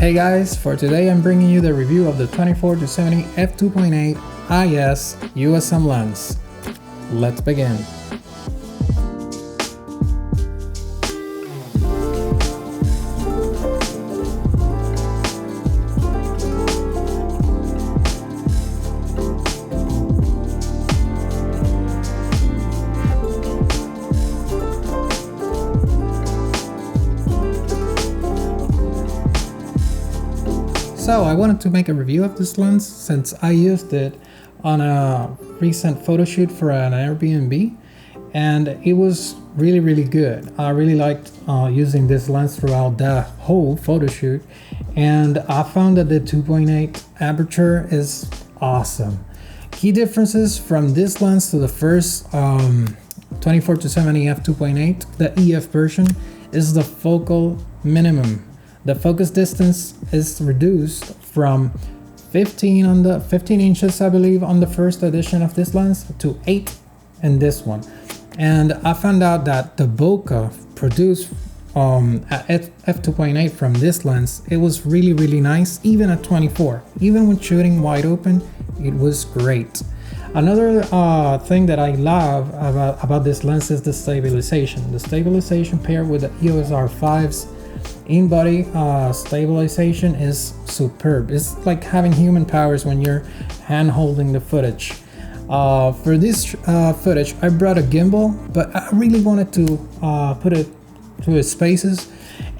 Hey guys, for today I'm bringing you the review of the 24-70 f2.8 IS USM lens. Let's begin. So I wanted to make a review of this lens since I used it on a recent photo shoot for an Airbnb, and it was really good. I really liked using this lens throughout the whole photo shoot, and I found that the 2.8 aperture is awesome. Key differences from this lens to the first 24-70 f2.8, the EF version, is the focal minimum. The focus distance is reduced from 15 inches, I believe, on the first edition of this lens to 8 in this one. And I found out that the Bokeh produced at f2.8 from this lens, it was really nice, even at 24. Even when shooting wide open, it was great. Another thing that I love about this lens is the stabilization. The stabilization paired with the EOS R5's in-body stabilization is superb. It's like having human powers when you're hand-holding the footage. For this footage, I brought a gimbal, but I really wanted to put it to its spaces,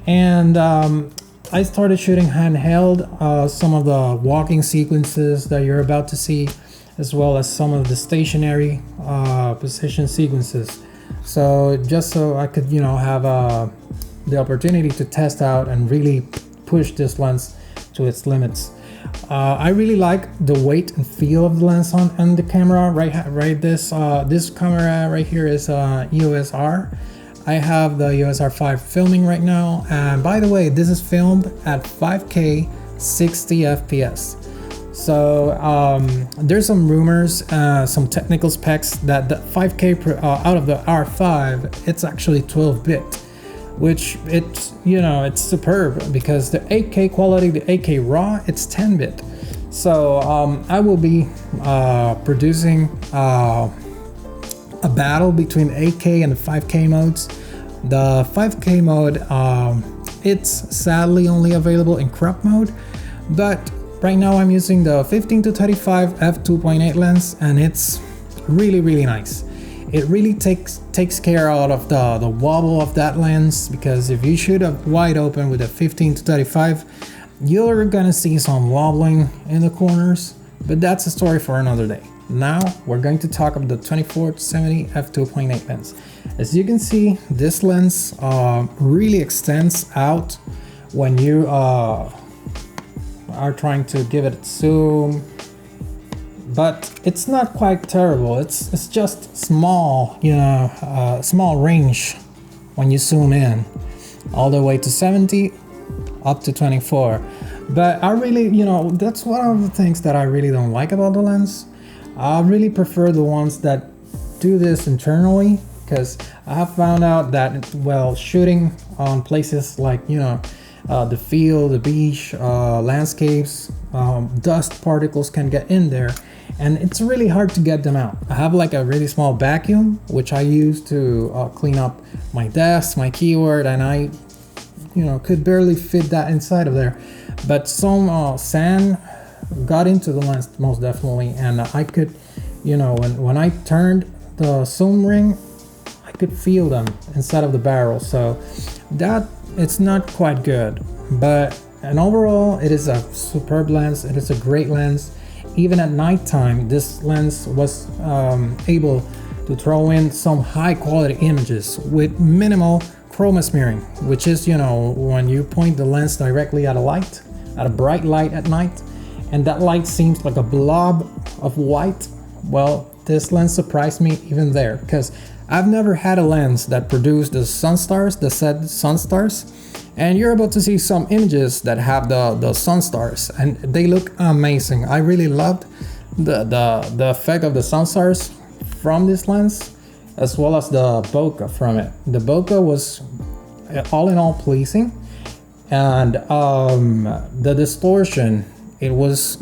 and I started shooting handheld some of the walking sequences that you're about to see, as well as some of the stationary position sequences. So just so I could, have the opportunity to test out and really push this lens to its limits. I really like the weight and feel of the lens on the camera. Right, this camera right here is EOS R. I have the EOS R5 filming right now, and by the way, this is filmed at 5K 60 FPS. So there's some rumors, some technical specs that the 5K out of the R5, it's actually 12-bit. Which it's superb, because the 8K quality, the 8K raw, it's 10-bit. So I will be producing a battle between 8K and the 5K modes. The 5K mode, it's sadly only available in crop mode, but right now I'm using the 15-35 f2.8 lens, and it's really nice. It really takes care out of the wobble of that lens, because if you shoot up wide open with a 15-35, you're gonna see some wobbling in the corners, but that's a story for another day. Now we're going to talk about the 24-70 f2.8 lens. As you can see, this lens really extends out when you are trying to give it a zoom. But it's not quite terrible. It's just small, small range when you zoom in, all the way to 70, up to 24. But I really, that's one of the things that I really don't like about the lens. I really prefer the ones that do this internally, because I have found out that, shooting on places like, the field, the beach, landscapes, dust particles can get in there, and it's really hard to get them out. I have like a really small vacuum, which I use to clean up my desk, my keyboard, and I could barely fit that inside of there. But some sand got into the lens, most definitely, and I could, when I turned the zoom ring, I could feel them inside of the barrel. So that, it's not quite good, and overall it is a superb lens. It is a great lens. Even at nighttime, this lens was able to throw in some high quality images with minimal chroma smearing, which is, when you point the lens directly at a bright light at night, and that light seems like a blob of white. Well, this lens surprised me even there, because I've never had a lens that produced the sun stars, the said sun stars, and you're about to see some images that have the sun stars, and they look amazing. I really loved the effect of the sun stars from this lens, as well as the bokeh from it. The bokeh was all in all pleasing. And the distortion, it was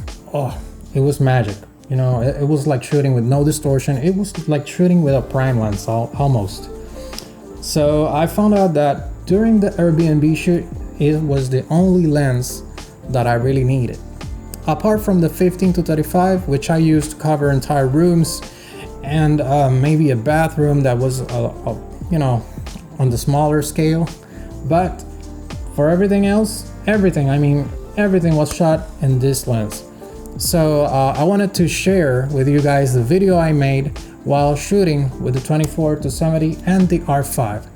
magic. You know, it was like shooting with no distortion. It was like shooting with a prime lens almost. So I found out that during the Airbnb shoot, it was the only lens that I really needed. Apart from the 15 to 35, which I used to cover entire rooms and maybe a bathroom that was, you know, on the smaller scale. But for everything else, everything was shot in this lens. So I wanted to share with you guys the video I made while shooting with the 24 to 70 and the R5.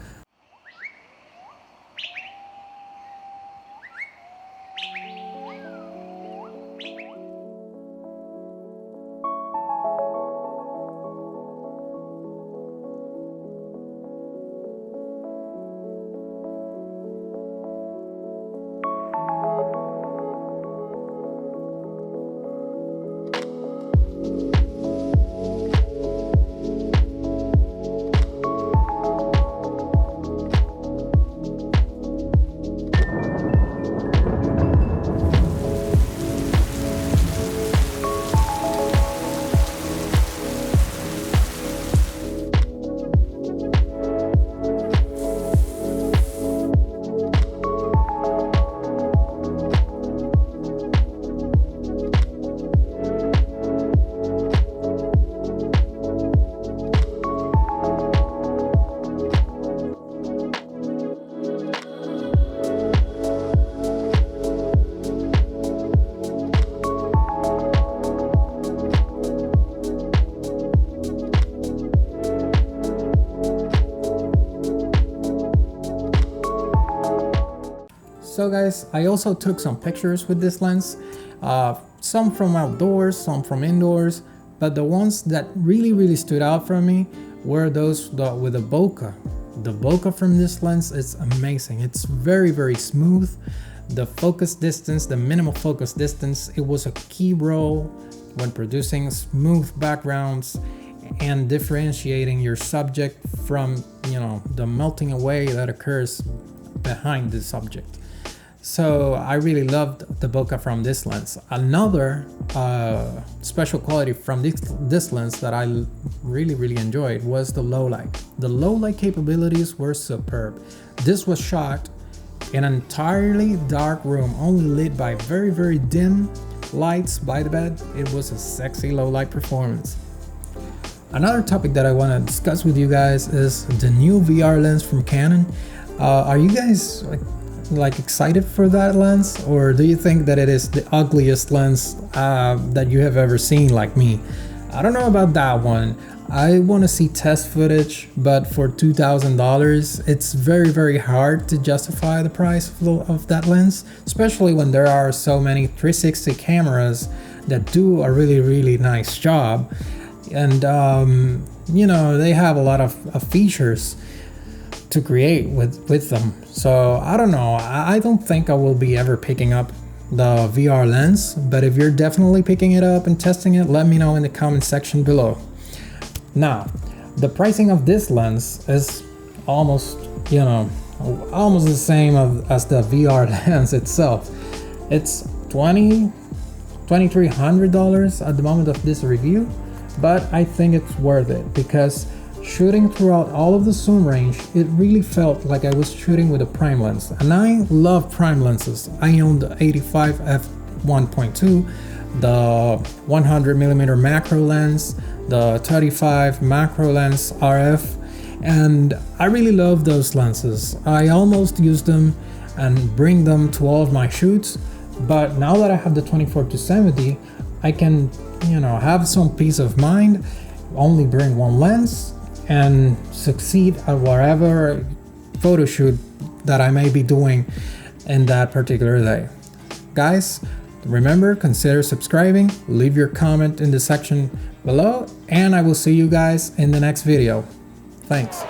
So guys, I also took some pictures with this lens, some from outdoors, some from indoors, but the ones that really stood out for me were those with the bokeh. The bokeh from this lens is amazing. It's very smooth. The focus distance, the minimal focus distance, it was a key role when producing smooth backgrounds and differentiating your subject from, you know, the melting away that occurs behind the subject. So I really loved the bokeh from this lens. Another special quality from this lens that I really enjoyed was the low light. The low light capabilities were superb. This was shot in an entirely dark room, only lit by very dim lights by the bed. It was a sexy low light performance. Another topic that I want to discuss with you guys is the new VR lens from Canon. Are you guys like excited for that lens, or do you think that it is the ugliest lens that you have ever seen like me? I don't know about that one. I want to see test footage, but for $2,000 it's very hard to justify the price of that lens, especially when there are so many 360 cameras that do a really nice job, and you know, they have a lot of features to create with them. So I don't know, I don't think I will be ever picking up the VR lens, but if you're definitely picking it up and testing it, let me know in the comment section below. Now, the pricing of this lens is almost, you know, almost the same as the VR lens itself. It's $2,300 at the moment of this review, but I think it's worth it because shooting throughout all of the zoom range, it really felt like I was shooting with a prime lens. And I love prime lenses. I own the 85 f1.2, the 100mm macro lens, the 35 macro lens RF, and I really love those lenses. I almost use them and bring them to all of my shoots, but now that I have the 24 to 70, I can, you know, have some peace of mind, only bring one lens, and succeed at whatever photo shoot that I may be doing in that particular day. Guys, remember, consider subscribing, leave your comment in the section below, and I will see you guys in the next video. Thanks.